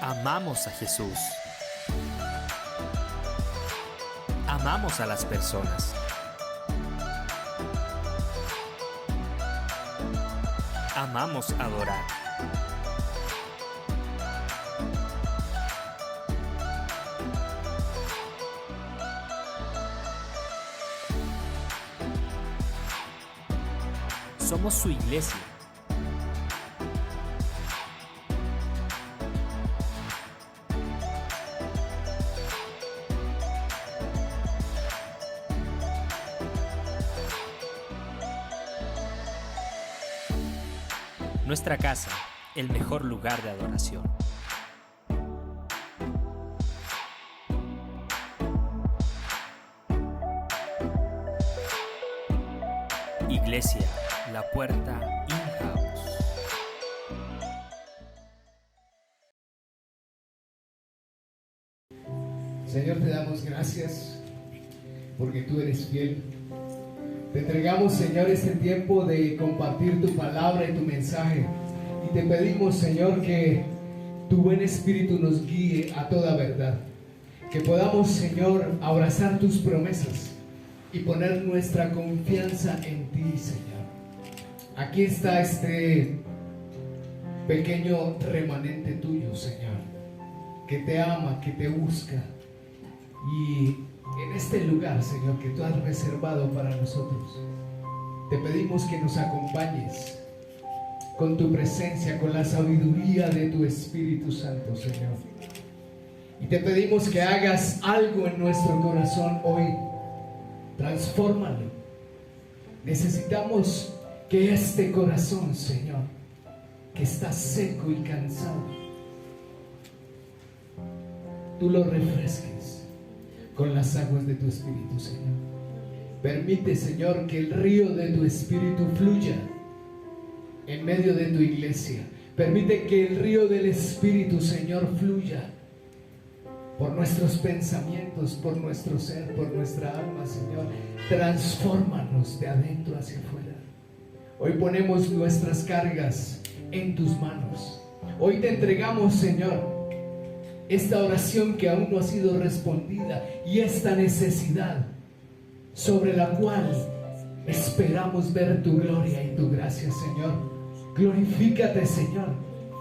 Amamos a Jesús. Amamos a las personas. Amamos adorar. Somos su iglesia. Nuestra casa, el mejor lugar de adoración. Iglesia, la puerta in-house. Señor, te damos gracias porque tú eres fiel. Te entregamos, Señor, este tiempo de compartir tu palabra y tu mensaje. Y te pedimos, Señor, que tu buen espíritu nos guíe a toda verdad. Que podamos, Señor, abrazar tus promesas y poner nuestra confianza en ti, Señor. Aquí está este pequeño remanente tuyo, Señor, que te ama, que te busca. Y en este lugar, Señor, que tú has reservado para nosotros, te pedimos que nos acompañes con tu presencia, con la sabiduría de tu Espíritu Santo, Señor. Y te pedimos que hagas algo en nuestro corazón hoy. Transfórmalo. Necesitamos que este corazón, Señor, que está seco y cansado, tú lo refresques con las aguas de tu Espíritu, Señor. Permite, Señor, que el río de tu Espíritu fluya en medio de tu iglesia. Permite que el río del Espíritu, Señor, fluya por nuestros pensamientos, por nuestro ser, por nuestra alma, Señor. Transfórmanos de adentro hacia afuera. Hoy ponemos nuestras cargas en tus manos. Hoy te entregamos, Señor, esta oración que aún no ha sido respondida y esta necesidad sobre la cual esperamos ver tu gloria y tu gracia, Señor. Glorifícate, Señor,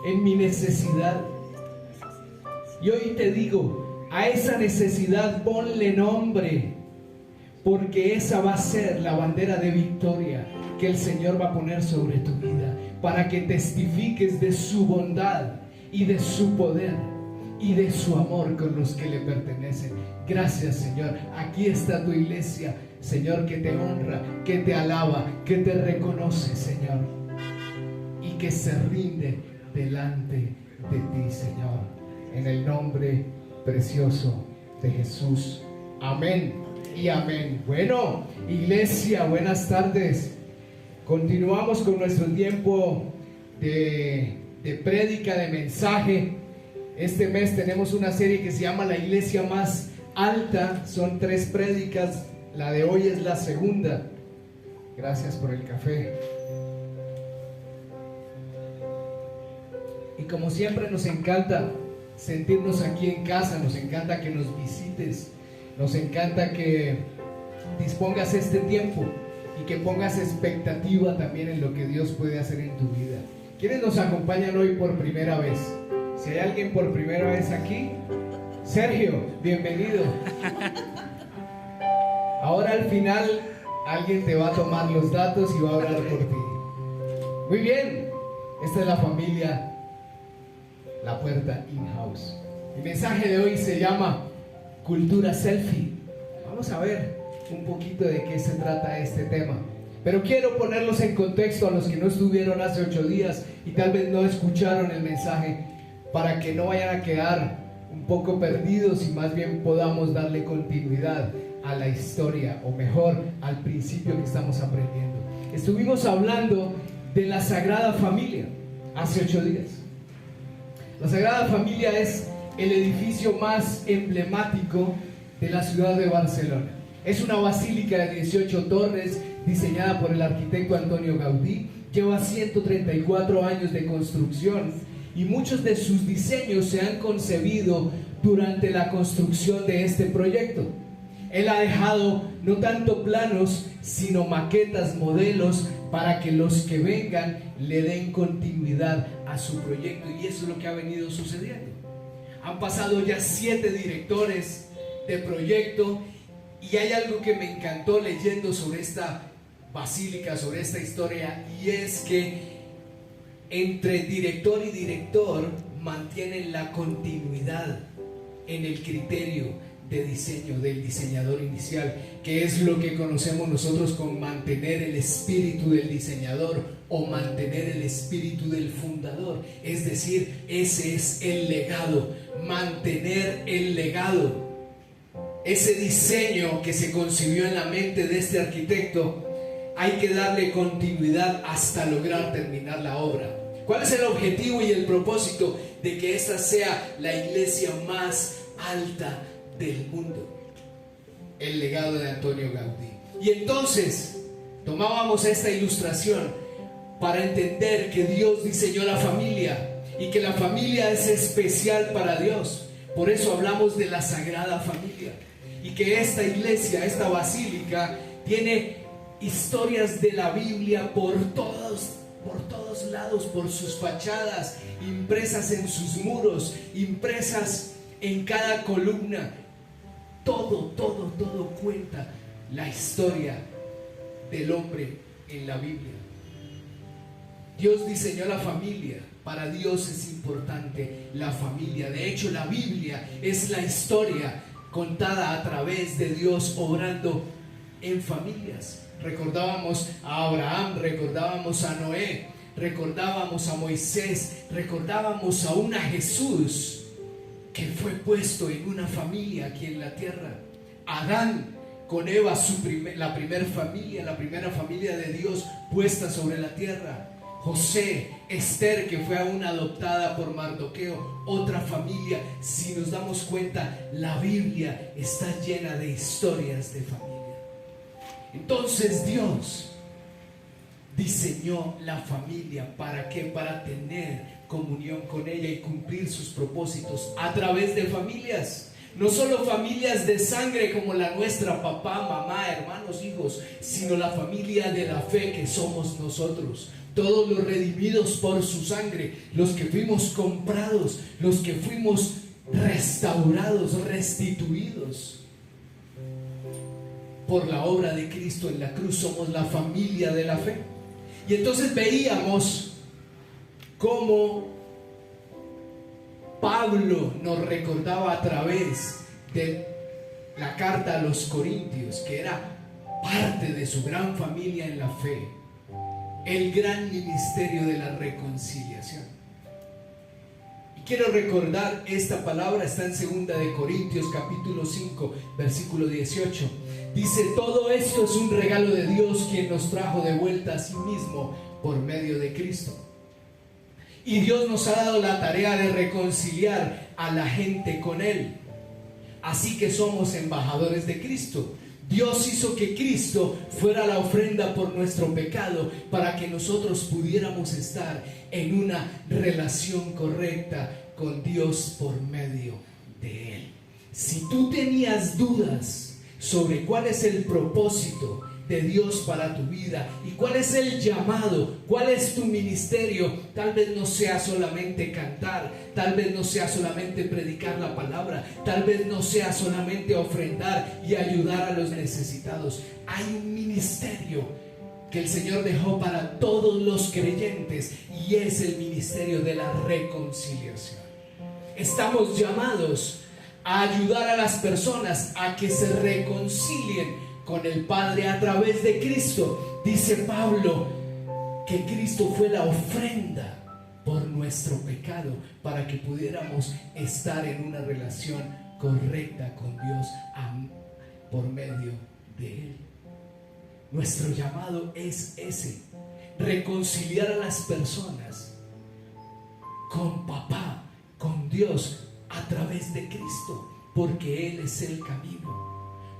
en mi necesidad. Y hoy te digo, a esa necesidad ponle nombre, porque esa va a ser la bandera de victoria que el Señor va a poner sobre tu vida, para que testifiques de su bondad y de su poder y de su amor con los que le pertenecen. Gracias, Señor. Aquí está tu iglesia, Señor, que te honra, que te alaba, que te reconoce, Señor, y que se rinde delante de ti, Señor, en el nombre precioso de Jesús. Amén y amén. Bueno, iglesia, buenas tardes. Continuamos con nuestro tiempo de prédica, de mensaje. Este mes tenemos una serie que se llama La Iglesia Más Alta. Son 3 prédicas. La de hoy es la segunda. Gracias por el café. Y como siempre nos encanta sentirnos aquí en casa. Nos encanta que nos visites. Nos encanta que dispongas este tiempo y que pongas expectativa también en lo que Dios puede hacer en tu vida. ¿Quiénes nos acompañan hoy por primera vez? Si hay alguien por primera vez aquí, Sergio, bienvenido. Ahora al final alguien te va a tomar los datos y va a orar por ti. Muy bien, esta es la familia La Puerta In-House. Mi mensaje de hoy se llama Cultura Selfie. Vamos a ver un poquito de qué se trata este tema. Pero quiero ponerlos en contexto a los que no estuvieron hace 8 días y tal vez no escucharon el mensaje, para que no vayan a quedar un poco perdidos y más bien podamos darle continuidad a la historia, o mejor, al principio que estamos aprendiendo. Estuvimos hablando de la Sagrada Familia hace 8 días. La Sagrada Familia es el edificio más emblemático de la ciudad de Barcelona. Es una basílica de 18 torres diseñada por el arquitecto Antonio Gaudí. Lleva 134 años de construcción y muchos de sus diseños se han concebido durante la construcción de este proyecto. Él ha dejado no tanto planos, sino maquetas, modelos, para que los que vengan le den continuidad a su proyecto, y eso es lo que ha venido sucediendo. Han pasado ya 7 directores de proyecto, y hay algo que me encantó leyendo sobre esta basílica, sobre esta historia, y es que entre director y director mantienen la continuidad en el criterio de diseño del diseñador inicial, que es lo que conocemos nosotros con mantener el espíritu del diseñador o mantener el espíritu del fundador. Es decir, ese es el legado, mantener el legado. Ese diseño que se concibió en la mente de este arquitecto, hay que darle continuidad hasta lograr terminar la obra. ¿Cuál es el objetivo y el propósito de que esta sea la iglesia más alta del mundo? El legado de Antonio Gaudí. Y entonces tomábamos esta ilustración para entender que Dios diseñó la familia y que la familia es especial para Dios. Por eso hablamos de la Sagrada Familia, y que esta iglesia, esta basílica, tiene historias de la Biblia por todos lados, por sus fachadas, impresas en sus muros, impresas en cada columna. Todo cuenta la historia del hombre en la Biblia. Dios diseñó la familia. Para Dios es importante la familia. De hecho, la Biblia es la historia contada a través de Dios obrando en familias. Recordábamos a Abraham, recordábamos a Noé, recordábamos a Moisés, recordábamos aún a Jesús, que fue puesto en una familia aquí en la tierra. Adán con Eva, la primera familia de Dios puesta sobre la tierra. José, Esther, que fue aún adoptada por Mardoqueo, otra familia. Si nos damos cuenta, la Biblia está llena de historias de familia. Entonces Dios diseñó la familia. ¿Para qué? Para tener comunión con ella y cumplir sus propósitos a través de familias. No solo familias de sangre como la nuestra, papá, mamá, hermanos, hijos, sino la familia de la fe que somos nosotros. Todos los redimidos por su sangre, los que fuimos comprados, los que fuimos restaurados, restituidos por la obra de Cristo en la cruz, somos la familia de la fe. Y entonces veíamos cómo Pablo nos recordaba a través de la carta a los Corintios, que era parte de su gran familia en la fe, el gran ministerio de la reconciliación. Y quiero recordar esta palabra, está en 2 de Corintios capítulo 5 versículo 18. Dice: todo esto es un regalo de Dios, quien nos trajo de vuelta a sí mismo por medio de Cristo. Y Dios nos ha dado la tarea de reconciliar a la gente con Él. Así que somos embajadores de Cristo. Dios hizo que Cristo fuera la ofrenda por nuestro pecado, para que nosotros pudiéramos estar en una relación correcta con Dios por medio de Él. Si tú tenías dudas sobre cuál es el propósito de Dios para tu vida y cuál es el llamado, cuál es tu ministerio, tal vez no sea solamente cantar, tal vez no sea solamente predicar la palabra, tal vez no sea solamente ofrendar y ayudar a los necesitados. Hay un ministerio que el Señor dejó para todos los creyentes, y es el ministerio de la reconciliación. Estamos llamados a ayudar a las personas a que se reconcilien con el Padre a través de Cristo. Dice Pablo que Cristo fue la ofrenda por nuestro pecado, para que pudiéramos estar en una relación correcta con Dios por medio de Él. Nuestro llamado es ese: reconciliar a las personas con papá, con Dios, a través de Cristo, porque Él es el camino.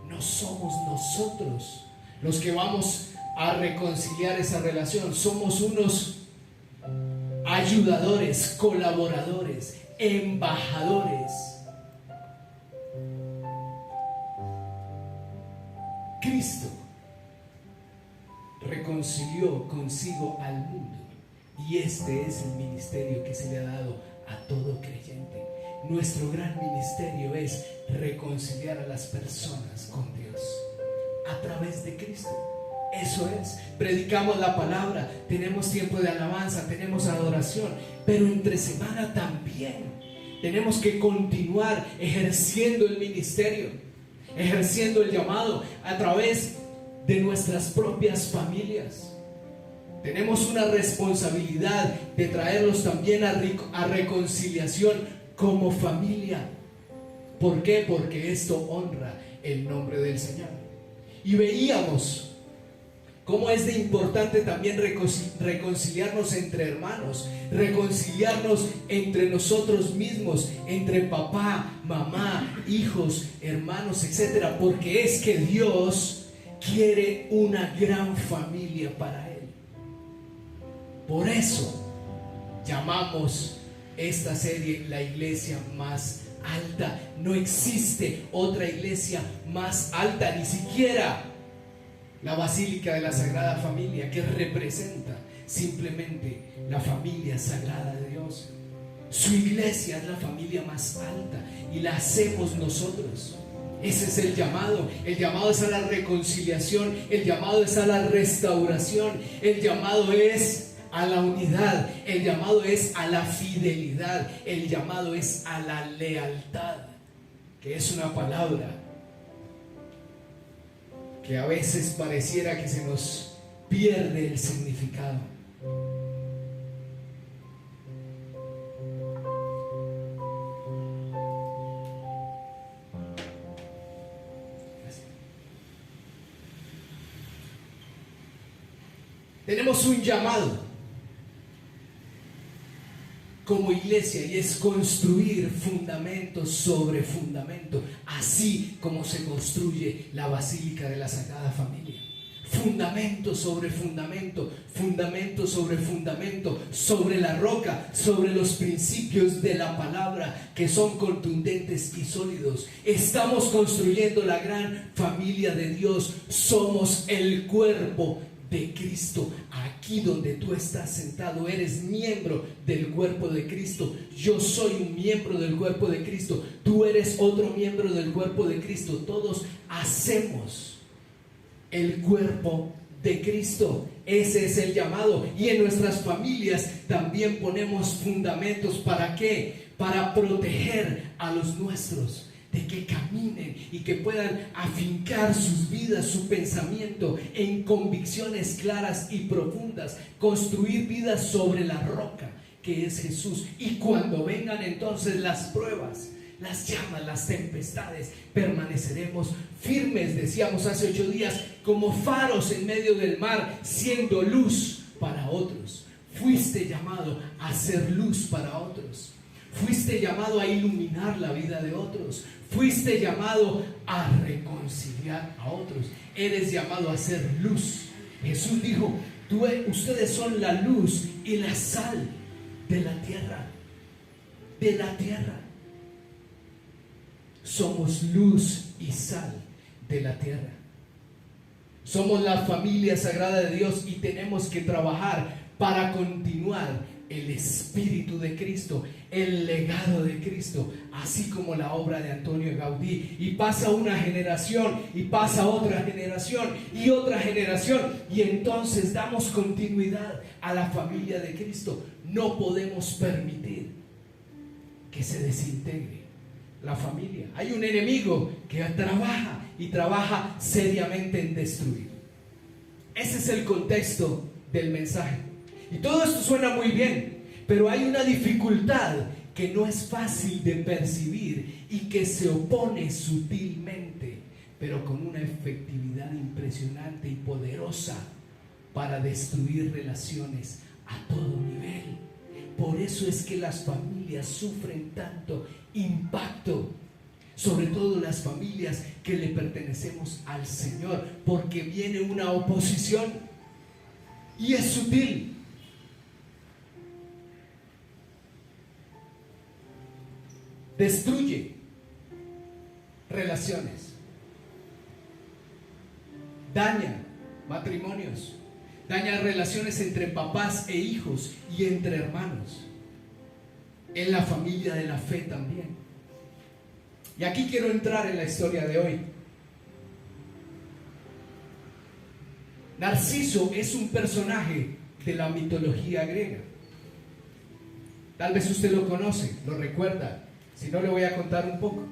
No somos nosotros los que vamos a reconciliar esa relación. Somos unos ayudadores, colaboradores, embajadores. Cristo reconcilió consigo al mundo y este es el ministerio que se le ha dado a todo creyente. Nuestro gran ministerio es reconciliar a las personas con Dios a través de Cristo. Eso es, predicamos la palabra, tenemos tiempo de alabanza, tenemos adoración, pero entre semana también tenemos que continuar ejerciendo el ministerio, ejerciendo el llamado a través de nuestras propias familias. Tenemos una responsabilidad de traerlos también a reconciliación como familia. ¿Por qué? Porque esto honra el nombre del Señor. Y veíamos cómo es de importante también reconciliarnos entre hermanos, reconciliarnos entre nosotros mismos, entre papá, mamá, hijos, hermanos, etcétera, porque es que Dios quiere una gran familia para Él. Por eso llamamos esta serie la iglesia más alta. No existe otra iglesia más alta, ni siquiera la Basílica de la Sagrada Familia, que representa simplemente la familia sagrada de Dios. Su iglesia es la familia más alta y la hacemos nosotros. Ese es el llamado. El llamado es a la reconciliación, el llamado es a la restauración, el llamado es a la unidad, el llamado es a la fidelidad, el llamado es a la lealtad, que es una palabra que a veces pareciera que se nos pierde el significado. Tenemos un llamado como iglesia y es construir fundamento sobre fundamento, así como se construye la Basílica de la Sagrada Familia. Fundamento sobre fundamento, fundamento sobre fundamento, sobre la roca, sobre los principios de la palabra que son contundentes y sólidos. Estamos construyendo la gran familia de Dios. Somos el cuerpo de Cristo. Aquí donde tú estás sentado eres miembro del cuerpo de Cristo. Yo soy un miembro del cuerpo de Cristo. Tú eres otro miembro del cuerpo de Cristo. Todos hacemos el cuerpo de Cristo. Ese es el llamado. Y en nuestras familias también ponemos fundamentos. ¿Para qué? Para proteger a los nuestros, de que caminen y que puedan afincar sus vidas, su pensamiento en convicciones claras y profundas, construir vidas sobre la roca que es Jesús. Y cuando vengan entonces las pruebas, las llamas, las tempestades, permaneceremos firmes, decíamos hace 8 días, como faros en medio del mar, siendo luz para otros. Fuiste llamado a ser luz para otros. Fuiste llamado a iluminar la vida de otros. Fuiste llamado a reconciliar a otros. Eres llamado a ser luz. Jesús dijo, ustedes son la luz y la sal de la tierra. De la tierra. Somos luz y sal de la tierra. Somos la familia sagrada de Dios y tenemos que trabajar para continuar el espíritu de Cristo, el legado de Cristo, así como la obra de Antonio Gaudí. Y pasa una generación y pasa otra generación y otra generación, y entonces damos continuidad a la familia de Cristo. No podemos permitir que se desintegre la familia. Hay un enemigo que trabaja y trabaja seriamente en destruir. Ese es el contexto del mensaje. Y todo esto suena muy bien, pero hay una dificultad que no es fácil de percibir y que se opone sutilmente, pero con una efectividad impresionante y poderosa para destruir relaciones a todo nivel. Por eso es que las familias sufren tanto impacto, sobre todo las familias que le pertenecemos al Señor, porque viene una oposición y es sutil. destruye relaciones, daña matrimonios, daña relaciones entre papás e hijos y entre hermanos, en la familia de la fe también. Y aquí quiero entrar en la historia de hoy. Narciso es un personaje de la mitología griega. Tal vez usted lo conoce, lo recuerda. Si no, le voy a contar un poco.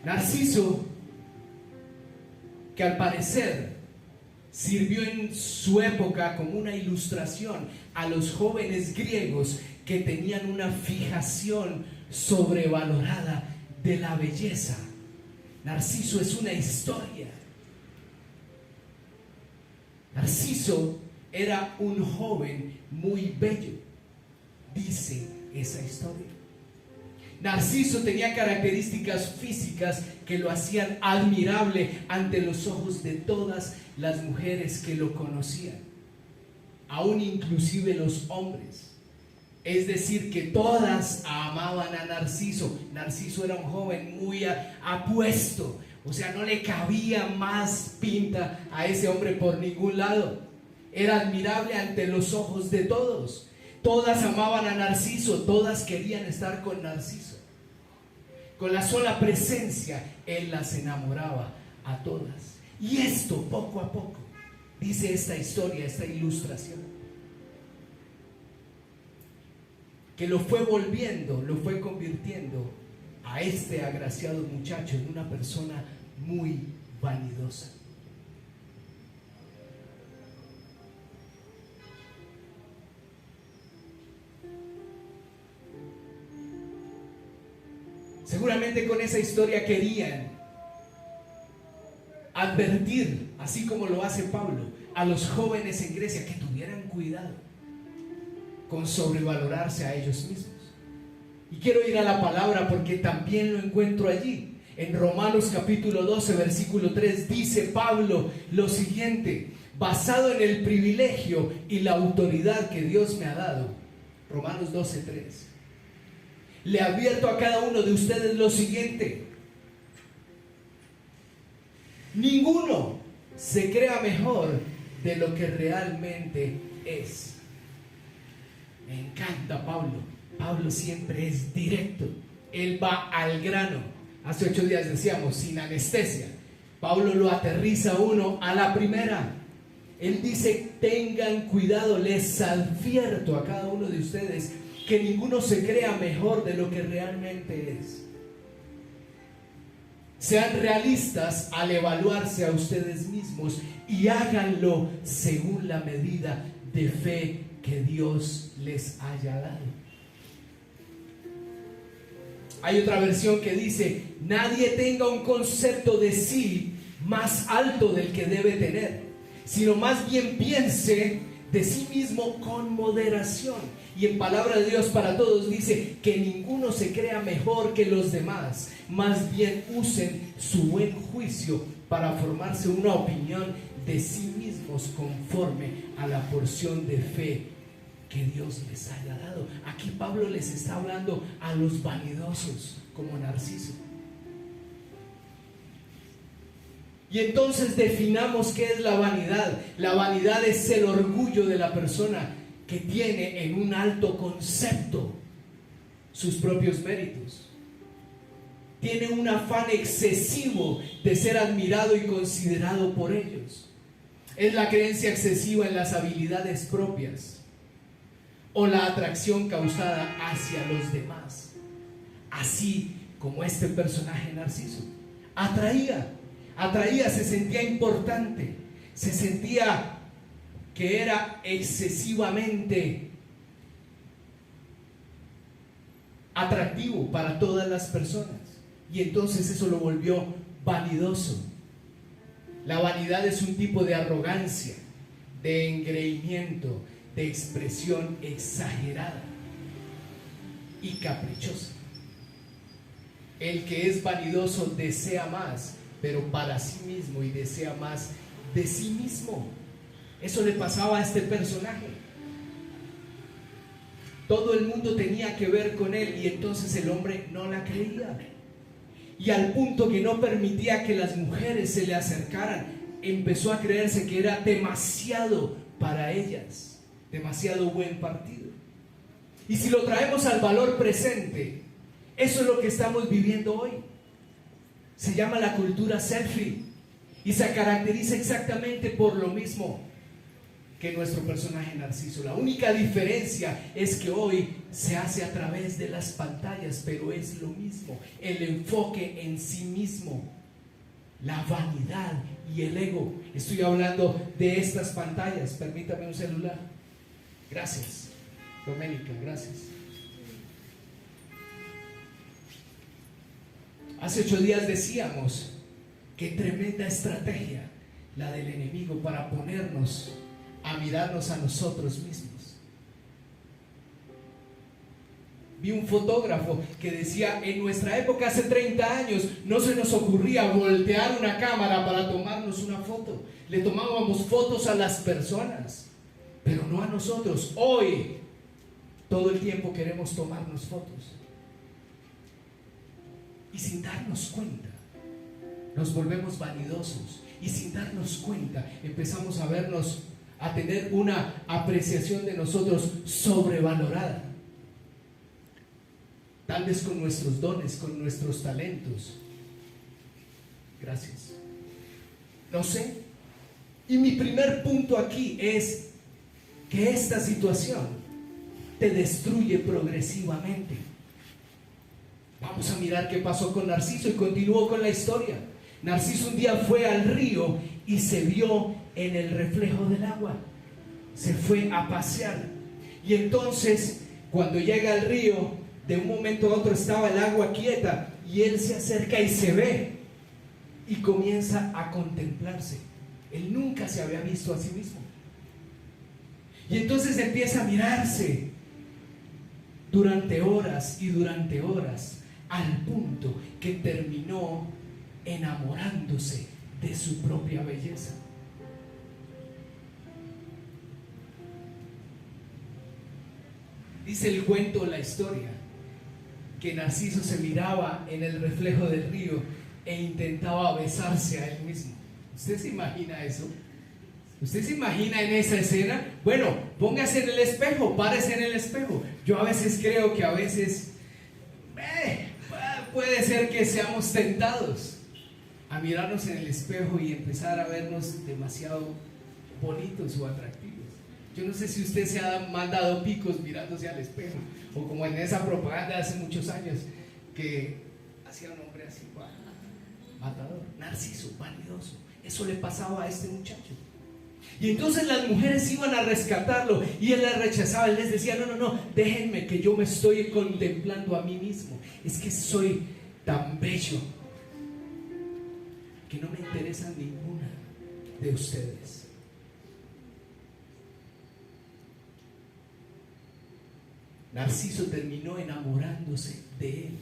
Narciso, que al parecer sirvió en su época como una ilustración a los jóvenes griegos que tenían una fijación sobrevalorada de la belleza. Narciso es una historia. Narciso era un joven muy bello, dice esa historia. Narciso tenía características físicas que lo hacían admirable ante los ojos de todas las mujeres que lo conocían, aún inclusive los hombres. Es decir, que todas amaban a Narciso. Narciso era un joven muy apuesto, o sea, no le cabía más pinta a ese hombre por ningún lado. Era admirable ante los ojos de todos. Todas amaban a Narciso, todas querían estar con Narciso. Con la sola presencia, él las enamoraba a todas. Y esto, poco a poco, dice esta historia, esta ilustración, que lo fue volviendo, lo fue convirtiendo a este agraciado muchacho en una persona muy vanidosa. Seguramente con esa historia querían advertir, así como lo hace Pablo, a los jóvenes en Grecia que tuvieran cuidado con sobrevalorarse a ellos mismos. Y quiero ir a la palabra porque también lo encuentro allí. En Romanos capítulo 12, versículo 3, dice Pablo lo siguiente: basado en el privilegio y la autoridad que Dios me ha dado. Romanos 12, 3. Le advierto a cada uno de ustedes lo siguiente: ninguno se crea mejor de lo que realmente es. Me encanta Pablo. Pablo siempre es directo. Él va al grano. Hace 8 días decíamos, sin anestesia. Pablo lo aterriza a uno a la primera. Él dice: tengan cuidado, les advierto a cada uno de ustedes que ninguno se crea mejor de lo que realmente es. Sean realistas al evaluarse a ustedes mismos y háganlo según la medida de fe que Dios les haya dado. Hay otra versión que dice: nadie tenga un concepto de sí más alto del que debe tener, sino más bien piense de sí mismo con moderación. Y en palabra de Dios para todos dice que ninguno se crea mejor que los demás, más bien usen su buen juicio para formarse una opinión de sí mismos conforme a la porción de fe que Dios les haya dado. Aquí Pablo les está hablando a los vanidosos como Narciso. Y entonces definamos qué es la vanidad. La vanidad es el orgullo de la persona que tiene en un alto concepto sus propios méritos. Tiene un afán excesivo de ser admirado y considerado por ellos. Es la creencia excesiva en las habilidades propias o la atracción causada hacia los demás. Así como este personaje Narciso atraía, se sentía importante, se sentía que era excesivamente atractivo para todas las personas, y entonces eso lo volvió vanidoso. La vanidad es un tipo de arrogancia, de engreimiento, de expresión exagerada y caprichosa. El que es vanidoso desea más, pero para sí mismo, y desea más de sí mismo. Eso le pasaba a este personaje. Todo el mundo tenía que ver con él y entonces el hombre no la creía. Y al punto que no permitía que las mujeres se le acercaran, empezó a creerse que era demasiado para ellas, demasiado buen partido. Y si lo traemos al valor presente, eso es lo que estamos viviendo hoy. Se llama la cultura selfie y se caracteriza exactamente por lo mismo que nuestro personaje Narciso. La única diferencia es que hoy se hace a través de las pantallas, pero es lo mismo. El enfoque en sí mismo, la vanidad y el ego. Estoy hablando de estas pantallas. Permítame un celular. Gracias, Doménica, gracias. Hace 8 días decíamos qué tremenda estrategia la del enemigo para ponernos a mirarnos a nosotros mismos. Vi un fotógrafo que decía: en nuestra época, hace 30 años, no se nos ocurría voltear una cámara para tomarnos una foto. Le tomábamos fotos a las personas, pero no a nosotros. Hoy, todo el tiempo queremos tomarnos fotos. Y sin darnos cuenta, nos volvemos vanidosos. Y sin darnos cuenta, empezamos a vernos, a tener una apreciación de nosotros sobrevalorada. Tal vez con nuestros dones, con nuestros talentos. Gracias. No sé. Y mi primer punto aquí es que esta situación te destruye progresivamente. Vamos a mirar qué pasó con Narciso y continúo con la historia. Narciso un día fue al río y se vio en el reflejo del agua. Se fue a pasear. Y entonces, cuando llega al río, de un momento a otro estaba el agua quieta y él se acerca y se ve y comienza a contemplarse. Él nunca se había visto a sí mismo. Y entonces empieza a mirarse durante horas y durante horas, al punto que terminó enamorándose de su propia belleza. Dice el cuento, la historia, que Narciso se miraba en el reflejo del río e intentaba besarse a él mismo. ¿Usted se imagina eso? ¿Usted se imagina en esa escena? Bueno, póngase en el espejo, párese en el espejo. Yo a veces creo que a veces puede ser que seamos tentados a mirarnos en el espejo y empezar a vernos demasiado bonitos o atractivos. Yo no sé si usted se ha mandado picos mirándose al espejo, o como en esa propaganda de hace muchos años que hacía un hombre así, matador, narciso, vanidoso. Eso le pasaba a este muchacho. Y entonces las mujeres iban a rescatarlo y él las rechazaba. Él les decía: no, déjenme, que yo me estoy contemplando a mí mismo. Es que soy tan bello que no me interesa ninguna de ustedes. Narciso terminó enamorándose de él,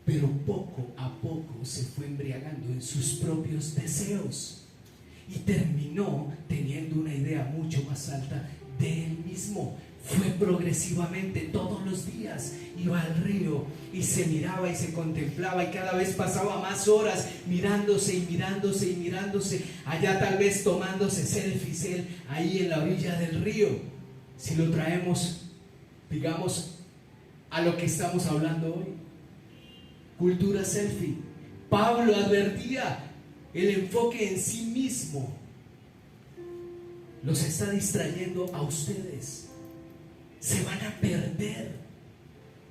pero poco a poco se fue embriagando en sus propios deseos y terminó teniendo una idea mucho más alta de él mismo. Fue progresivamente, todos los días iba al río y se miraba y se contemplaba, y cada vez pasaba más horas mirándose y mirándose y mirándose, allá tal vez tomándose selfies él ahí en la orilla del río. Si lo traemos, digamos, a lo que estamos hablando hoy, cultura selfie. Pablo advertía: el enfoque en sí mismo los está distrayendo a ustedes. Se van a perder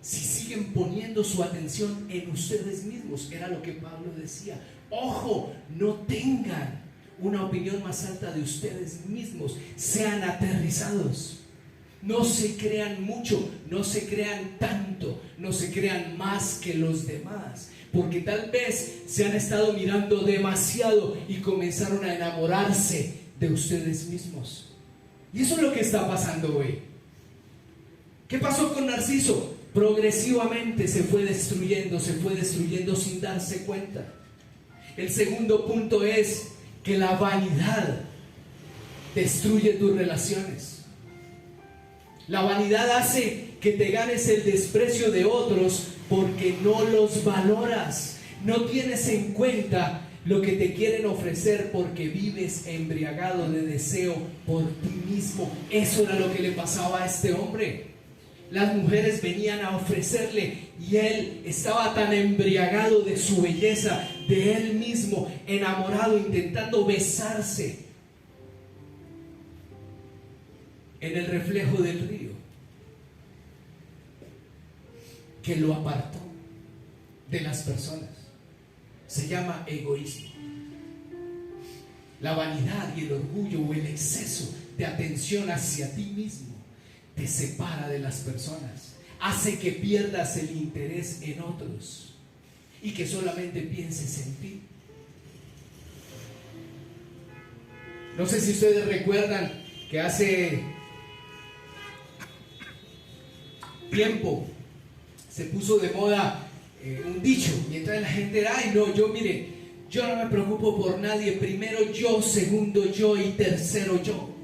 si siguen poniendo su atención en ustedes mismos. Era lo que Pablo decía. Ojo, no tengan una opinión más alta de ustedes mismos. Sean aterrizados. No se crean mucho, no se crean tanto, no se crean más que los demás, porque tal vez se han estado mirando demasiado y comenzaron a enamorarse de ustedes mismos. Y eso es lo que está pasando hoy. ¿Qué pasó con Narciso? Progresivamente se fue destruyendo sin darse cuenta. El segundo punto es que la vanidad destruye tus relaciones. La vanidad hace que te ganes el desprecio de otros porque no los valoras. No tienes en cuenta lo que te quieren ofrecer porque vives embriagado de deseo por ti mismo. Eso era lo que le pasaba a este hombre. Las mujeres venían a ofrecerle y él estaba tan embriagado de su belleza, de él mismo, enamorado, intentando besarse en el reflejo del río, que lo apartó de las personas. Se llama egoísmo. La vanidad y el orgullo o el exceso de atención hacia ti mismo te separa de las personas, hace que pierdas el interés en otros y que solamente pienses en ti. No sé si ustedes recuerdan que hace tiempo se puso de moda un dicho, y entonces la gente era, ay no, yo no me preocupo por nadie, primero yo, segundo yo y tercero yo.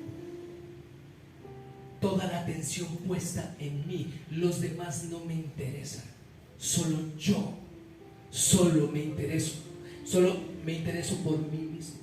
Toda la atención puesta en mí, los demás no me interesan, solo yo, solo me intereso por mí mismo.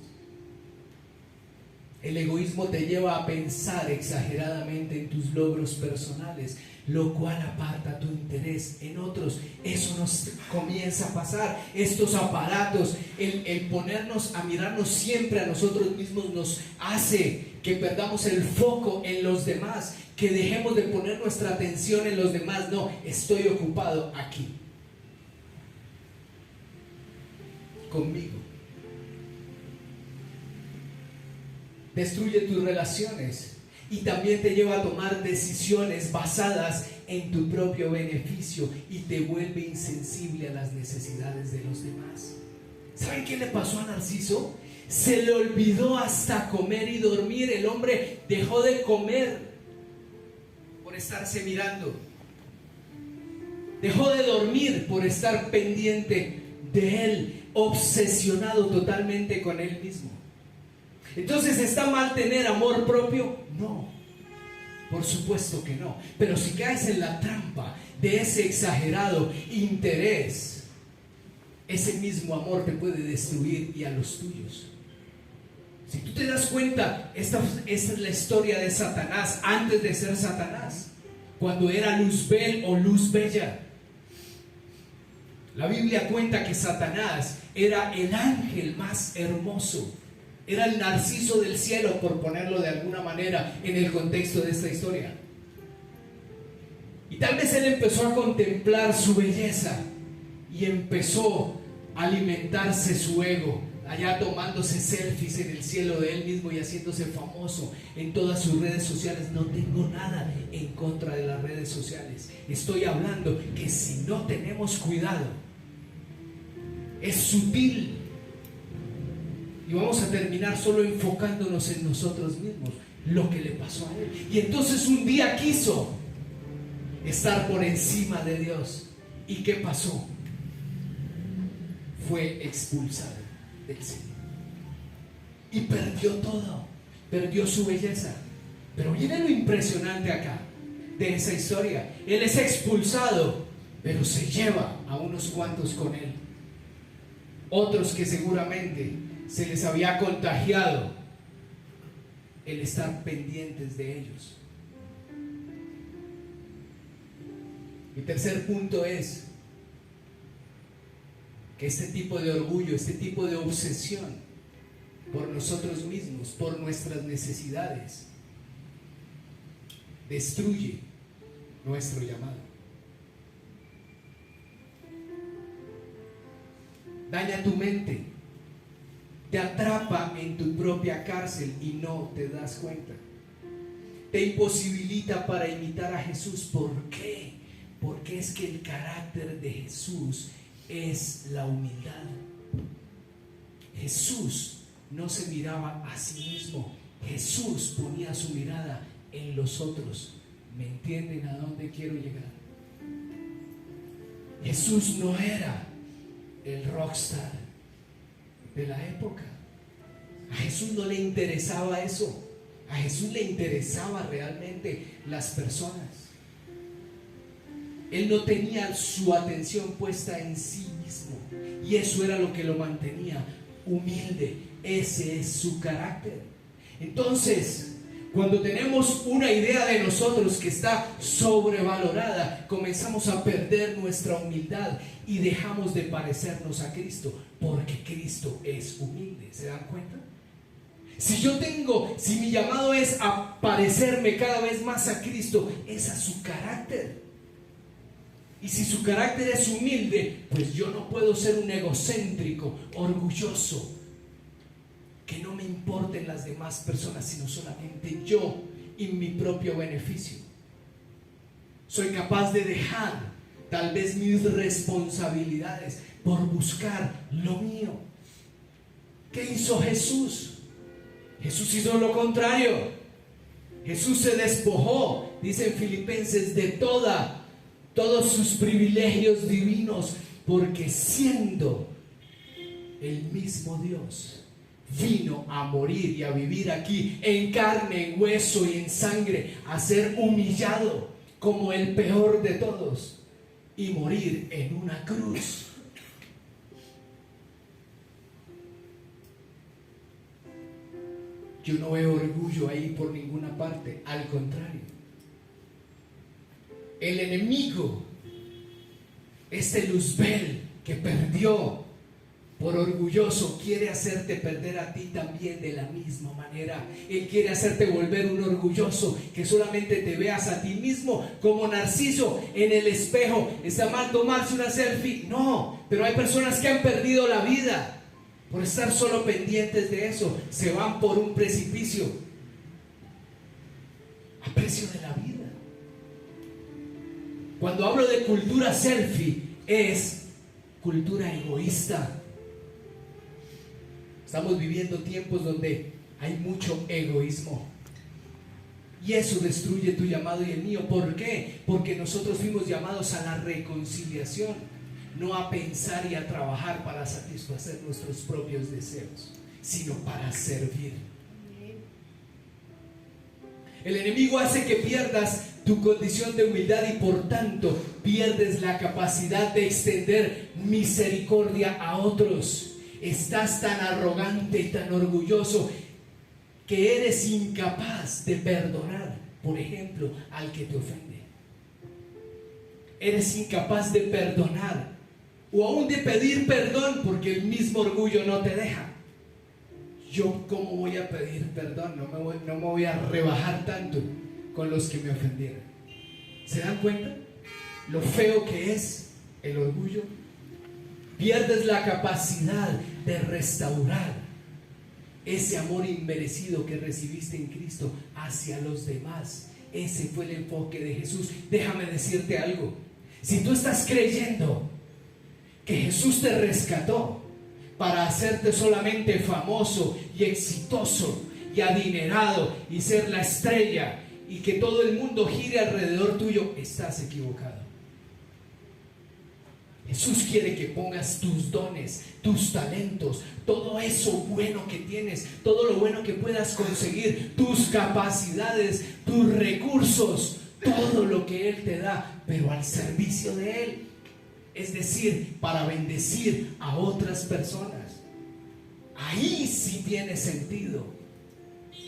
El egoísmo te lleva a pensar exageradamente en tus logros personales, lo cual aparta tu interés en otros. Eso nos comienza a pasar. Estos aparatos, el ponernos a mirarnos siempre a nosotros mismos, nos hace que perdamos el foco en los demás, que dejemos de poner nuestra atención en los demás. No, estoy ocupado aquí, conmigo. Destruye tus relaciones y también te lleva a tomar decisiones basadas en tu propio beneficio y te vuelve insensible a las necesidades de los demás. ¿Saben qué le pasó a Narciso? Se le olvidó hasta comer y dormir. El hombre dejó de comer por estarse mirando. Dejó de dormir por estar pendiente de él, obsesionado totalmente con él mismo. Entonces, ¿está mal tener amor propio? No, por supuesto que no. Pero si caes en la trampa de ese exagerado interés, ese mismo amor te puede destruir y a los tuyos. Si tú te das cuenta, esta es la historia de Satanás antes de ser Satanás, cuando era Luzbel o Luz Bella. La Biblia cuenta que Satanás era el ángel más hermoso. Era el Narciso del cielo, por ponerlo de alguna manera en el contexto de esta historia. Y tal vez él empezó a contemplar su belleza y empezó a alimentarse su ego, allá tomándose selfies en el cielo de él mismo y haciéndose famoso en todas sus redes sociales. No tengo nada en contra de las redes sociales. Estoy hablando que si no tenemos cuidado, es sutil. Y vamos a terminar solo enfocándonos en nosotros mismos, lo que le pasó a él. Y entonces un día quiso estar por encima de Dios. ¿Y qué pasó? Fue expulsado del cielo. Y perdió todo. Perdió su belleza. Pero viene lo impresionante acá de esa historia. Él es expulsado, pero se lleva a unos cuantos con él. Otros que seguramente se les había contagiado el estar pendientes de ellos. Mi tercer punto es que este tipo de orgullo, este tipo de obsesión por nosotros mismos, por nuestras necesidades, destruye nuestro llamado. Daña tu mente, te atrapa en tu propia cárcel y no te das cuenta. Te imposibilita para imitar a Jesús. ¿Por qué? Porque es que el carácter de Jesús es la humildad. Jesús no se miraba a sí mismo. Jesús ponía su mirada en los otros. ¿Me entienden a dónde quiero llegar? Jesús no era el rockstar de la época. A Jesús no le interesaba eso. A Jesús le interesaba realmente las personas. Él no tenía su atención puesta en sí mismo, y eso era lo que lo mantenía humilde. Ese es su carácter. Entonces, cuando tenemos una idea de nosotros que está sobrevalorada, comenzamos a perder nuestra humildad y dejamos de parecernos a Cristo, porque Cristo es humilde. ¿Se dan cuenta? Si mi llamado es a parecerme cada vez más a Cristo, es a su carácter. Y si su carácter es humilde, pues yo no puedo ser un egocéntrico, orgulloso, que no me importen las demás personas, sino solamente yo y mi propio beneficio. Soy capaz de dejar tal vez mis responsabilidades por buscar lo mío. ¿Qué hizo Jesús? Jesús hizo lo contrario. Jesús se despojó, dice en Filipenses, de todos sus privilegios divinos, porque siendo el mismo Dios, vino a morir y a vivir aquí en carne, en hueso y en sangre, a ser humillado como el peor de todos y morir en una cruz. Yo no veo orgullo ahí por ninguna parte, al contrario. El enemigo, este Luzbel que perdió por orgulloso, quiere hacerte perder a ti también de la misma manera. Él quiere hacerte volver un orgulloso, que solamente te veas a ti mismo como Narciso en el espejo. ¿Está mal tomarse una selfie? No, pero hay personas que han perdido la vida por estar solo pendientes de eso. Se van por un precipicio a precio de la vida. Cuando hablo de cultura selfie, es cultura egoísta. Estamos viviendo tiempos donde hay mucho egoísmo, y eso destruye tu llamado y el mío. ¿Por qué? Porque nosotros fuimos llamados a la reconciliación, no a pensar y a trabajar para satisfacer nuestros propios deseos, sino para servir. El enemigo hace que pierdas tu condición de humildad y por tanto pierdes la capacidad de extender misericordia a otros. Estás tan arrogante y tan orgulloso que eres incapaz de perdonar, por ejemplo, al que te ofende. Eres incapaz de perdonar o aún de pedir perdón porque el mismo orgullo no te deja. Yo, ¿cómo voy a pedir perdón? No me voy a rebajar tanto con los que me ofendieron. ¿Se dan cuenta lo feo que es el orgullo? Pierdes la capacidad de restaurar ese amor inmerecido que recibiste en Cristo hacia los demás. Ese fue el enfoque de Jesús. Déjame decirte algo. Si tú estás creyendo que Jesús te rescató para hacerte solamente famoso y exitoso y adinerado y ser la estrella y que todo el mundo gire alrededor tuyo, estás equivocado. Jesús quiere que pongas tus dones, tus talentos, todo eso bueno que tienes, todo lo bueno que puedas conseguir, tus capacidades, tus recursos, todo lo que Él te da, pero al servicio de Él. Es decir, para bendecir a otras personas. Ahí sí tiene sentido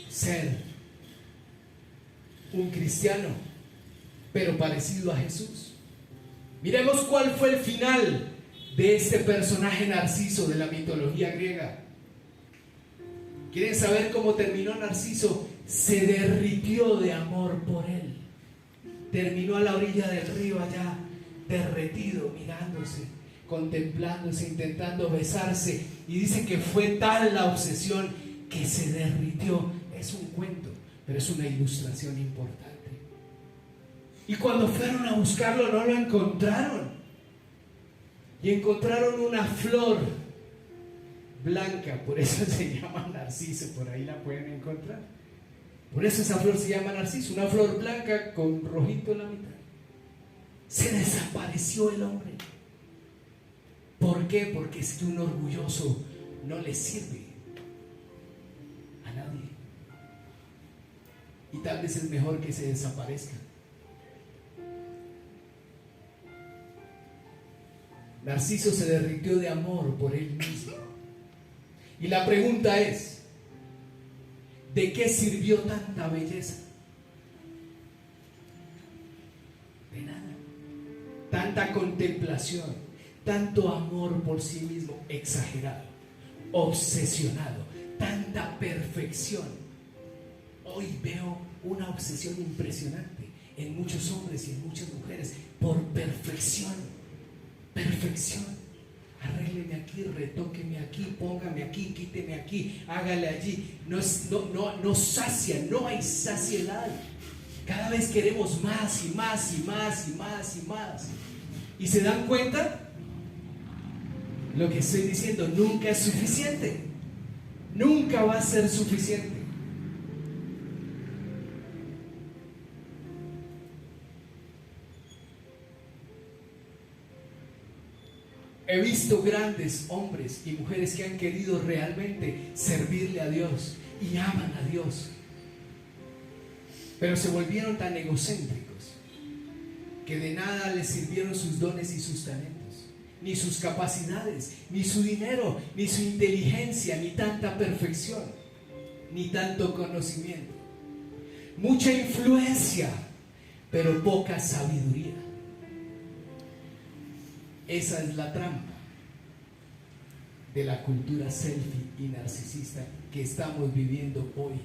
ser un cristiano, pero parecido a Jesús. Miremos cuál fue el final de este personaje Narciso de la mitología griega. ¿Quieren saber cómo terminó Narciso? Se derritió de amor por él. Terminó a la orilla del río allá, derretido, mirándose, contemplándose, intentando besarse. Y dice que fue tal la obsesión que se derritió. Es un cuento, pero es una ilustración importante. Y cuando fueron a buscarlo no lo encontraron. Y encontraron una flor blanca, por eso se llama Narciso, por ahí la pueden encontrar. Por eso esa flor se llama Narciso, una flor blanca con rojito en la mitad. Se desapareció el hombre. ¿Por qué? Porque es que un orgulloso no le sirve a nadie. y tal vez es mejor que se desaparezcan. Narciso se derritió de amor por él mismo. Y la pregunta es, ¿de qué sirvió tanta belleza? De nada. Tanta contemplación, tanto amor por sí mismo exagerado, obsesionado, tanta perfección. Hoy veo una obsesión impresionante en muchos hombres y en muchas mujeres por perfección. Perfección. Arrégleme aquí, retóqueme aquí, póngame aquí, quíteme aquí, hágale allí. No sacia, no hay saciedad. Cada vez queremos más y más y más y más y más. ¿Y se dan cuenta? Lo que estoy diciendo nunca es suficiente. Nunca va a ser suficiente. He visto grandes hombres y mujeres que han querido realmente servirle a Dios y aman a Dios, pero se volvieron tan egocéntricos que de nada les sirvieron sus dones y sus talentos, ni sus capacidades, ni su dinero, ni su inteligencia, ni tanta perfección, ni tanto conocimiento. Mucha influencia, pero poca sabiduría. Esa es la trampa de la cultura selfie y narcisista que estamos viviendo hoy.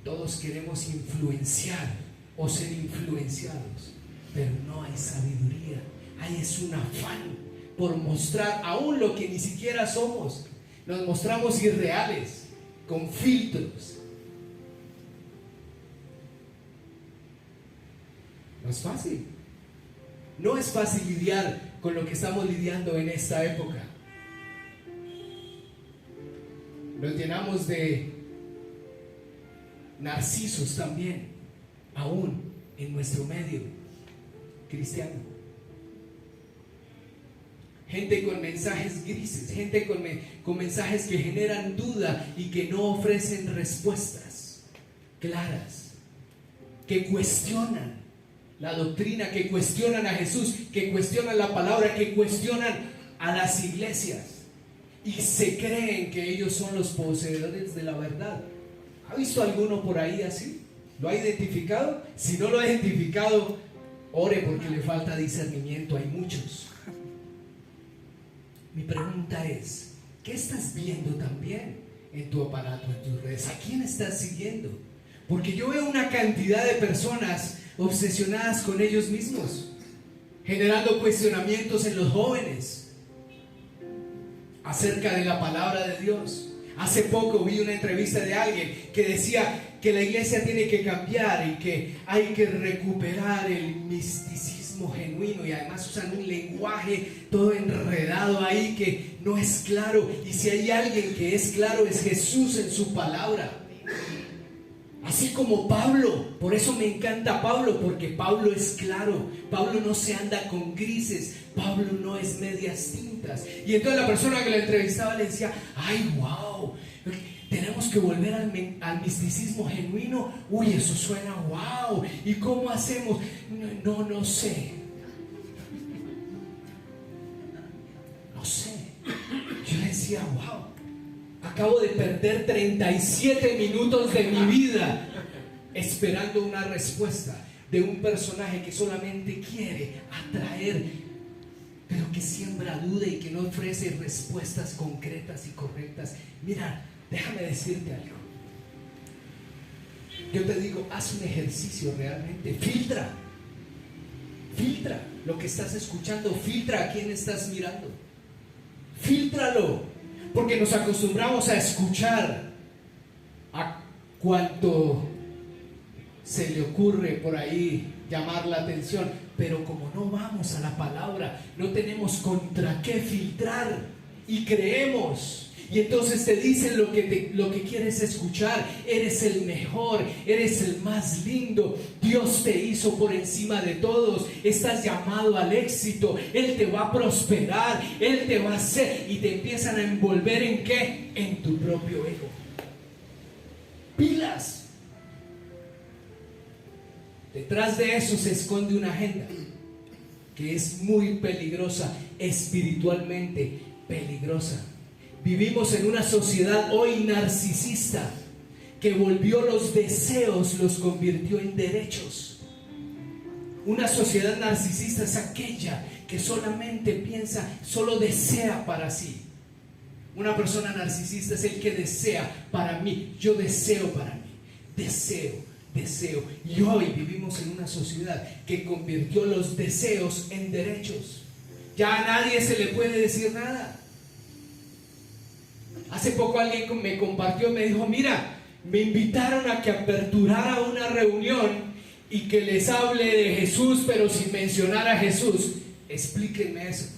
Todos queremos influenciar o ser influenciados, pero no hay sabiduría. Hay es un afán por mostrar aún lo que ni siquiera somos. Nos mostramos irreales, con filtros. No es fácil. No es fácil lidiar con lo que estamos lidiando en esta época. Nos llenamos de narcisos también, aún en nuestro medio cristiano. Gente con mensajes grises, gente con mensajes que generan duda y que no ofrecen respuestas claras, que cuestionan la doctrina, que cuestionan a Jesús, que cuestionan la palabra, que cuestionan a las iglesias y se creen que ellos son los poseedores de la verdad. ¿Ha visto alguno por ahí así? ¿Lo ha identificado? Si no lo ha identificado, ore porque le falta discernimiento. Hay muchos. Mi pregunta es, ¿qué estás viendo también en tu aparato, en tus redes? ¿A quién estás siguiendo? Porque yo veo una cantidad de personas obsesionadas con ellos mismos, generando cuestionamientos en los jóvenes acerca de la palabra de Dios. Hace poco vi una entrevista de alguien que decía que la iglesia tiene que cambiar y que hay que recuperar el misticismo genuino, y además usan un lenguaje todo enredado ahí que no es claro, y si hay alguien que es claro es Jesús en su palabra. Así como Pablo. Por eso me encanta Pablo, porque Pablo es claro. Pablo no se anda con grises. Pablo no es medias tintas. Y entonces la persona que lo entrevistaba le decía: ay, wow, tenemos que volver al misticismo genuino. Uy, eso suena wow. ¿Y cómo hacemos? No sé. No sé. Yo le decía: wow, acabo de perder 37 minutos de mi vida esperando una respuesta de un personaje que solamente quiere atraer, pero que siembra duda y que no ofrece respuestas concretas y correctas. Mira, déjame decirte algo. Yo te digo, haz un ejercicio realmente. Filtra lo que estás escuchando, filtra a quién estás mirando. Fíltralo. Porque nos acostumbramos a escuchar a cuanto se le ocurre por ahí llamar la atención, pero como no vamos a la palabra, no tenemos contra qué filtrar y creemos. Y entonces te dicen lo que quieres escuchar. Eres el mejor, eres el más lindo, Dios te hizo por encima de todos, estás llamado al éxito, Él te va a prosperar, Él te va a hacer, y te empiezan a envolver ¿en qué? En tu propio ego. Pilas, Detrás de eso se esconde una agenda que es muy peligrosa, espiritualmente peligrosa. Vivimos en una sociedad hoy narcisista que volvió los deseos, los convirtió en derechos. Una sociedad narcisista es aquella que solamente piensa, solo desea para sí. Una persona narcisista es el que desea para mí, yo deseo para mí, deseo. Y hoy vivimos en una sociedad que convirtió los deseos en derechos. Ya a nadie se le puede decir nada. Hace poco alguien me compartió, me dijo, mira, me invitaron a que aperturara una reunión y que les hable de Jesús, pero sin mencionar a Jesús. Explíquenme eso.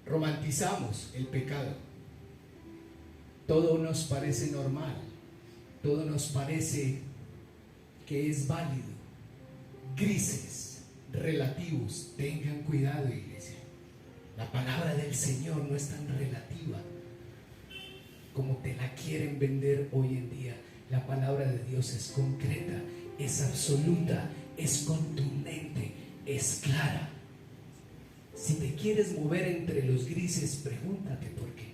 Romantizamos el pecado. Todo nos parece normal, todo nos parece que es válido. Grises, relativos. Tengan cuidado, iglesia. La palabra del Señor no es tan relativa como te la quieren vender hoy en día. La palabra de Dios es concreta, es absoluta, es contundente, es clara. Si te quieres mover entre los grises, pregúntate por qué.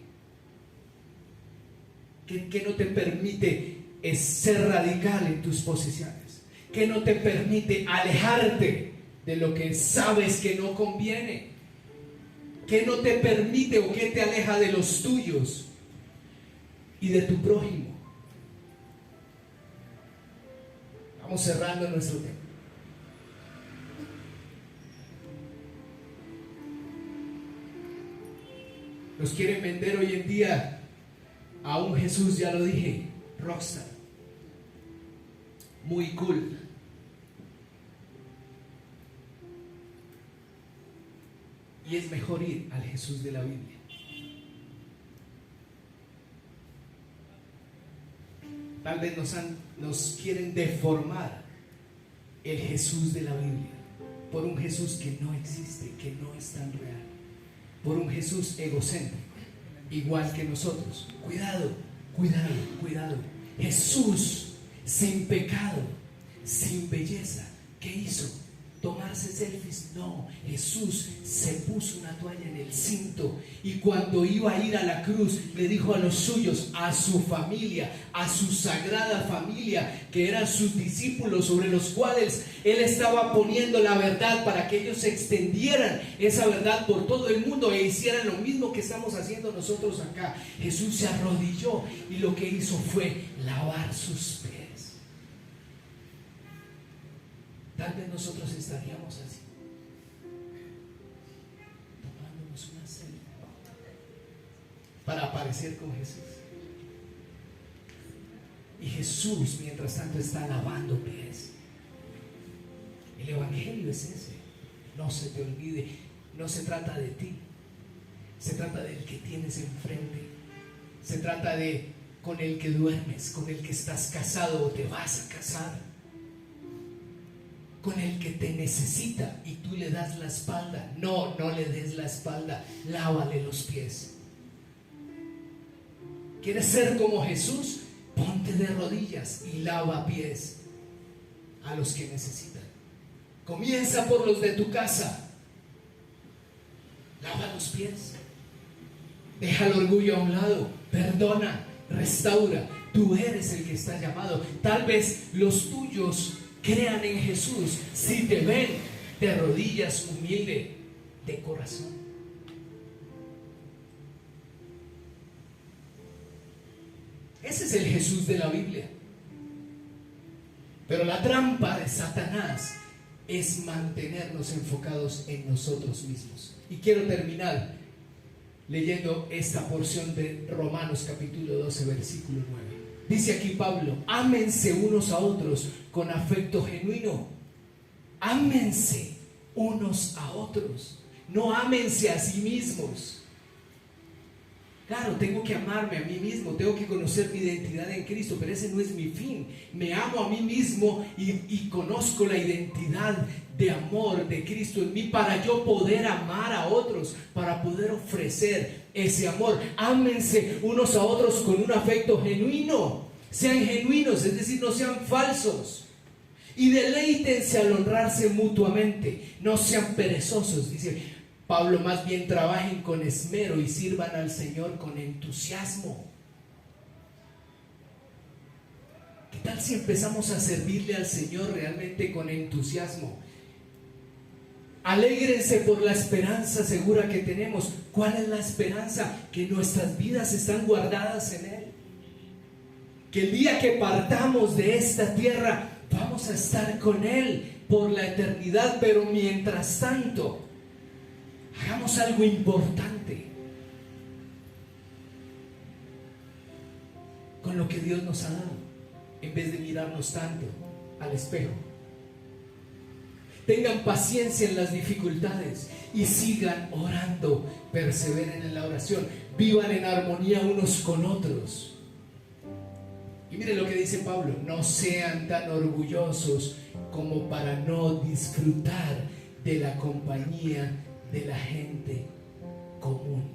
¿Qué no te permite ser radical en tus posiciones? ¿Qué no te permite alejarte de lo que sabes que no conviene? ¿Qué no te permite o qué te aleja de los tuyos y de tu prójimo? Vamos cerrando nuestro tema. Nos quieren vender hoy en día a un Jesús, ya lo dije, rockstar, muy cool. Y es mejor ir al Jesús de la Biblia. Tal vez nos quieren deformar el Jesús de la Biblia por un Jesús que no existe, que no es tan real, por un Jesús egocéntrico, igual que nosotros. Cuidado, cuidado, cuidado. Jesús sin pecado, sin belleza, ¿qué hizo? ¿Tomarse selfies? No, Jesús se puso una toalla en el cinto y cuando iba a ir a la cruz le dijo a los suyos, a su familia, a su sagrada familia, que eran sus discípulos sobre los cuales Él estaba poniendo la verdad para que ellos extendieran esa verdad por todo el mundo e hicieran lo mismo que estamos haciendo nosotros acá. Jesús se arrodilló y lo que hizo fue lavar sus pies. Tal vez nosotros estaríamos así, tomándonos una selfie para aparecer con Jesús. Y Jesús, mientras tanto, está lavando pies. El evangelio es ese. No se te olvide, no se trata de ti, se trata del que tienes enfrente, se trata de con el que duermes, con el que estás casado o te vas a casar, con el que te necesita y tú le das la espalda. No, no le des la espalda, lávale los pies. ¿Quieres ser como Jesús? Ponte de rodillas y lava pies a los que necesitan. Comienza por los de tu casa. Lava los pies. Deja el orgullo a un lado. Perdona, restaura. Tú eres el que está llamado. Tal vez los tuyos crean en Jesús si te ven de rodillas, humilde, de corazón. Ese es el Jesús de la Biblia. Pero la trampa de Satanás es mantenernos enfocados en nosotros mismos. Y quiero terminar leyendo esta porción de Romanos capítulo 12, versículo 9. Dice aquí Pablo: ámense unos a otros con afecto genuino. Ámense unos a otros. No ámense a sí mismos. Claro, tengo que amarme a mí mismo, tengo que conocer mi identidad en Cristo, pero ese no es mi fin. Me amo a mí mismo y conozco la identidad de amor de Cristo en mí para yo poder amar a otros, para poder ofrecer ese amor. Ámense unos a otros con un afecto genuino, sean genuinos, es decir, no sean falsos. Y deleítense al honrarse mutuamente, no sean perezosos, dice Pablo, más bien trabajen con esmero y sirvan al Señor con entusiasmo. ¿Qué tal si empezamos a servirle al Señor realmente con entusiasmo? Alégrense por la esperanza segura que tenemos. ¿Cuál es la esperanza? Que nuestras vidas están guardadas en Él. Que el día que partamos de esta tierra vamos a estar con Él por la eternidad, pero mientras tanto hagamos algo importante con lo que Dios nos ha dado, en vez de mirarnos tanto al espejo. Tengan paciencia en las dificultades y sigan orando, perseveren en la oración, vivan en armonía unos con otros. Y miren lo que dice Pablo: no sean tan orgullosos como para no disfrutar de la compañía de la gente común.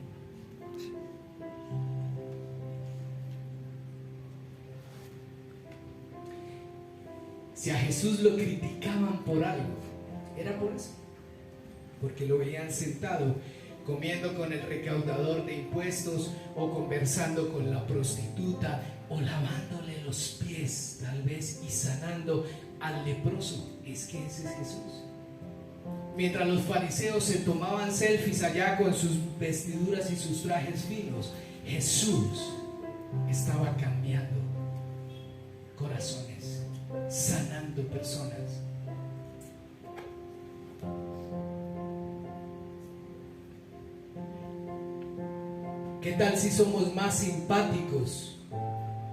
Si a Jesús lo criticaban por algo, era por eso, porque lo veían sentado comiendo con el recaudador de impuestos, o conversando con la prostituta, o lavándole los pies tal vez, y sanando al leproso. Es que ese es Jesús. Mientras los fariseos se tomaban selfies allá con sus vestiduras y sus trajes finos, Jesús estaba cambiando corazones, sanando personas. ¿Qué tal si somos más simpáticos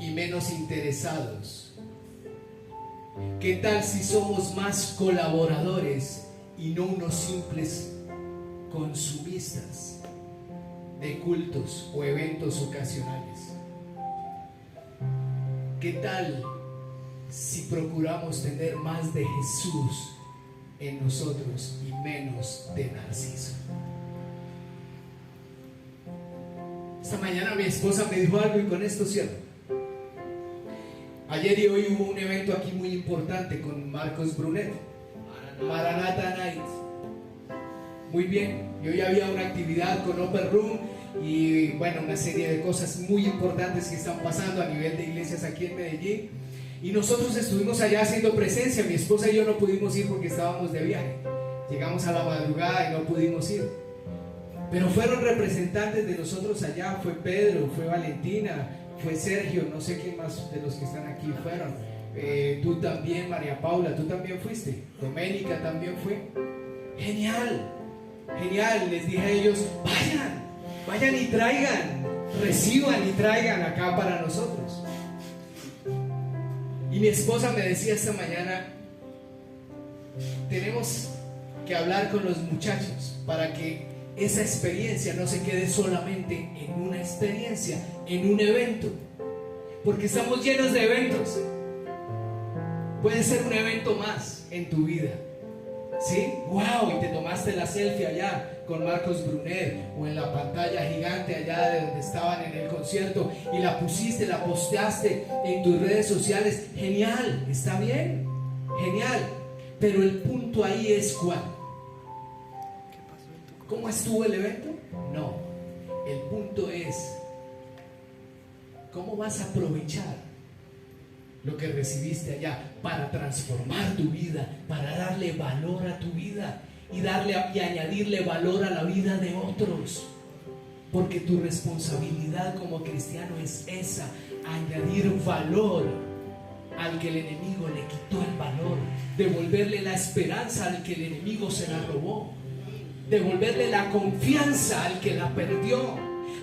y menos interesados? ¿Qué tal si somos más colaboradores y no unos simples consumistas de cultos o eventos ocasionales? ¿Qué tal si procuramos tener más de Jesús en nosotros y menos de Narciso? Esta mañana mi esposa me dijo algo y con esto cierro. Ayer y hoy hubo un evento aquí muy importante con Marcos Brunet, Maranatha Night. Muy bien, y hoy había una actividad con Open Room y bueno, una serie de cosas muy importantes que están pasando a nivel de iglesias aquí en Medellín. Y nosotros estuvimos allá haciendo presencia. Mi esposa y yo no pudimos ir porque estábamos de viaje. Llegamos a la madrugada y no pudimos ir. Pero fueron representantes de nosotros allá. Fue Pedro, fue Valentina, fue Sergio, no sé quién más de los que están aquí fueron. Tú también, María Paula, tú también fuiste. Doménica también fue. Genial, genial. Les dije a ellos: vayan y traigan, reciban y traigan acá para nosotros. Y mi esposa me decía esta mañana: tenemos que hablar con los muchachos para que esa experiencia no se quede solamente en una experiencia, en un evento, porque estamos llenos de eventos. Puede ser un evento más en tu vida, ¿sí? ¡Wow! Y te tomaste la selfie allá con Marcos Brunet, o en la pantalla gigante allá de donde estaban en el concierto, y la pusiste, la posteaste en tus redes sociales. Genial, está bien, genial. Pero el punto ahí es ¿cuál? ¿Cómo estuvo el evento? No, el punto es ¿cómo vas a aprovechar lo que recibiste allá para transformar tu vida, para darle valor a tu vida y añadirle valor a la vida de otros? Porque tu responsabilidad como cristiano es esa: añadir valor al que el enemigo le quitó el valor, devolverle la esperanza al que el enemigo se la robó, devolverle la confianza al que la perdió,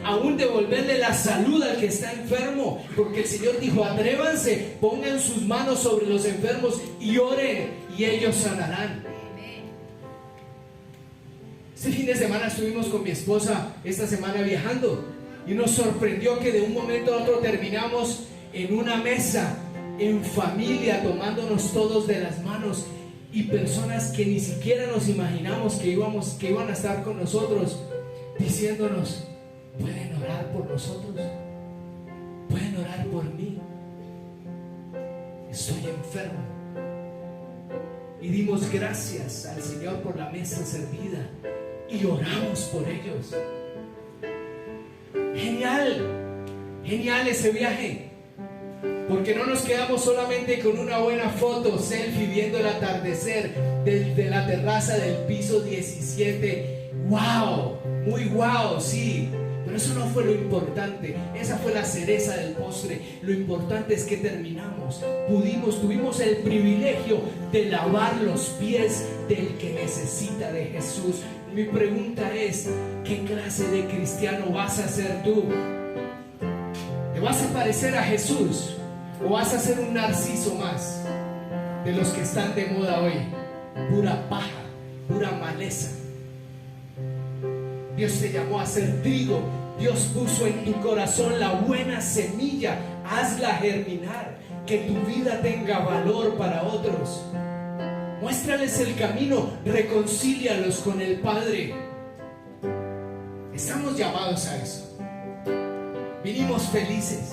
aún devolverle la salud al que está enfermo, porque el Señor dijo: atrévanse, pongan sus manos sobre los enfermos y oren y ellos sanarán. Este fin de semana estuvimos con mi esposa, esta semana viajando, Y nos sorprendió que de un momento a otro terminamos en una mesa, en familia, tomándonos todos de las manos, y personas que ni siquiera nos imaginamos que iban a estar con nosotros, diciéndonos: ¿pueden orar por nosotros? ¿Pueden orar por mí? Estoy enfermo. Y dimos gracias al Señor por la mesa servida y oramos por ellos. Genial, genial ese viaje, porque no nos quedamos solamente con una buena foto selfie viendo el atardecer desde la terraza del piso 17. ¡Wow! Muy wow, sí. Pero eso no fue lo importante, esa fue la cereza del postre. Lo importante es que terminamos, tuvimos el privilegio de lavar los pies del que necesita de Jesús. Mi pregunta es: ¿qué clase de cristiano vas a ser tú? ¿Te vas a parecer a Jesús o vas a ser un narciso más de los que están de moda hoy? Pura paja, pura maleza. Dios te llamó a ser trigo. Dios puso en tu corazón la buena semilla. Hazla germinar, que tu vida tenga valor para otros. Muéstrales el camino, reconcílialos con el Padre. Estamos llamados a eso. Vinimos felices.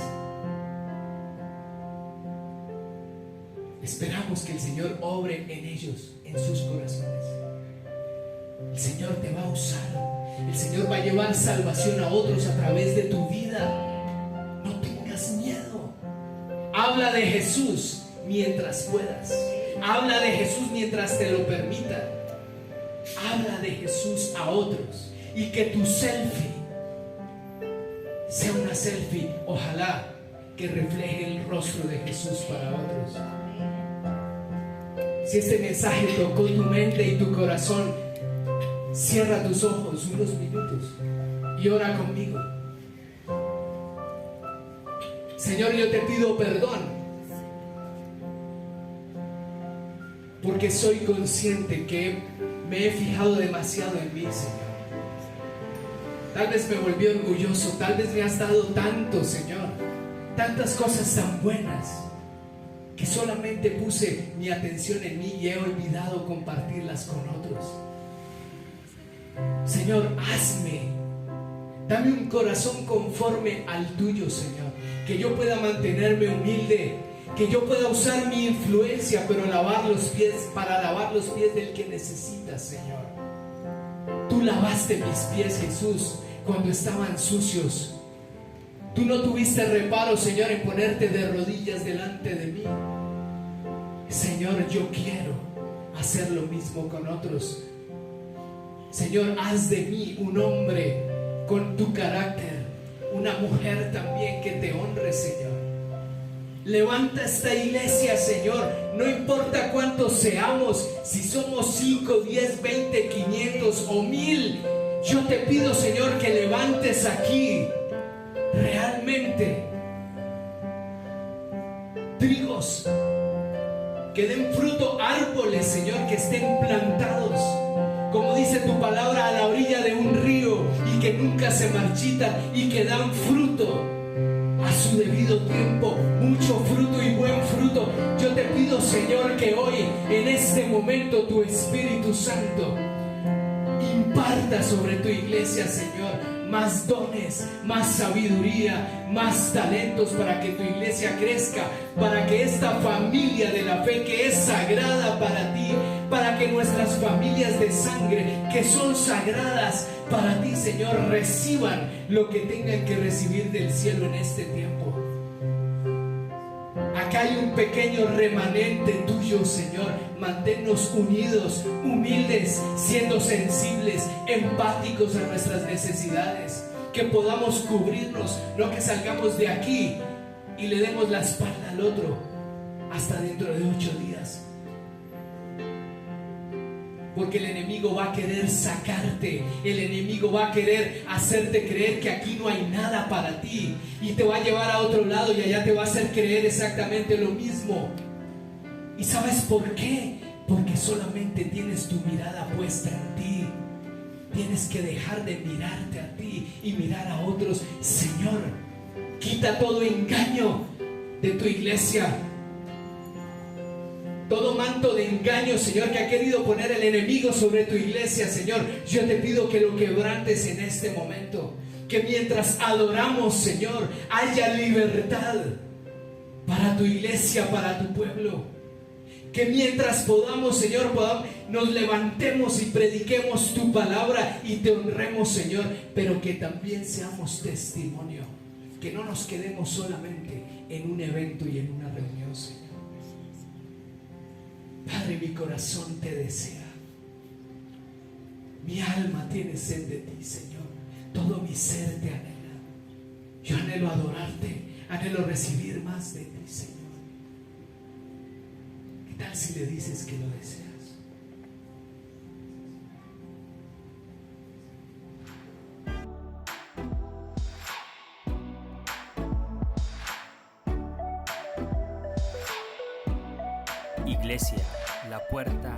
Esperamos que el Señor obre en ellos, en sus corazones. El Señor te va a usar. El Señor va a llevar salvación a otros a través de tu vida. No tengas miedo. Habla de Jesús mientras puedas. Habla de Jesús mientras te lo permita. Habla de Jesús a otros. Y que tu selfie sea una selfie, ojalá, que refleje el rostro de Jesús para otros. Si este mensaje tocó tu mente y tu corazón, cierra tus ojos unos minutos y ora conmigo. Señor, yo te pido perdón porque soy consciente que me he fijado demasiado en mí, Señor. Tal vez me volví orgulloso, tal vez me has dado tanto, Señor, tantas cosas tan buenas, que solamente puse mi atención en mí y he olvidado compartirlas con otros. Señor, hazme, dame un corazón conforme al tuyo, Señor, que yo pueda mantenerme humilde, que yo pueda usar mi influencia, pero lavar los pies, para lavar los pies del que necesita, Señor. Tú lavaste mis pies, Jesús, cuando estaban sucios. Tú no tuviste reparo, Señor, en ponerte de rodillas delante de mí. Señor, yo quiero hacer lo mismo con otros. Señor, haz de mí un hombre con tu carácter, una mujer también que te honre, Señor. Levanta esta iglesia, Señor, no importa cuántos seamos, si somos 5, 10, 20, 500 o 1000. Yo te pido, Señor, que levantes aquí realmente trigos que den fruto, árboles, Señor, que estén plantados, como dice tu palabra, a la orilla de un río, y que nunca se marchitan y que dan fruto a su debido tiempo, mucho fruto y buen fruto. Yo te pido, Señor, que hoy, en este momento, tu Espíritu Santo imparta sobre tu iglesia, Señor, más dones, más sabiduría, más talentos, para que tu iglesia crezca, para que esta familia de la fe que es sagrada para ti, para que nuestras familias de sangre que son sagradas para ti, Señor, reciban lo que tengan que recibir del cielo en este tiempo. Acá hay un pequeño remanente tuyo, Señor. Manténnos unidos, humildes, siendo sensibles, empáticos a nuestras necesidades. Que podamos cubrirnos, no que salgamos de aquí y le demos la espalda al otro hasta dentro de 8 días. Porque el enemigo va a querer sacarte, el enemigo va a querer hacerte creer que aquí no hay nada para ti, y te va a llevar a otro lado y allá te va a hacer creer exactamente lo mismo. ¿Y sabes por qué? Porque solamente tienes tu mirada puesta en ti. Tienes que dejar de mirarte a ti y mirar a otros. Señor, quita todo engaño de tu iglesia. Todo manto de engaño, Señor, que ha querido poner el enemigo sobre tu iglesia, Señor, yo te pido que lo quebrantes en este momento. Que mientras adoramos, Señor, haya libertad para tu iglesia, para tu pueblo. Que mientras podamos, Señor, nos levantemos y prediquemos tu palabra y te honremos, Señor, pero que también seamos testimonio. Que no nos quedemos solamente en un evento y en una reunión, Señor. Padre, mi corazón te desea. Mi alma tiene sed de ti, Señor. Todo mi ser te anhela. Yo anhelo adorarte, anhelo recibir más de ti, Señor. ¿Qué tal si le dices que lo deseas? Iglesia, la puerta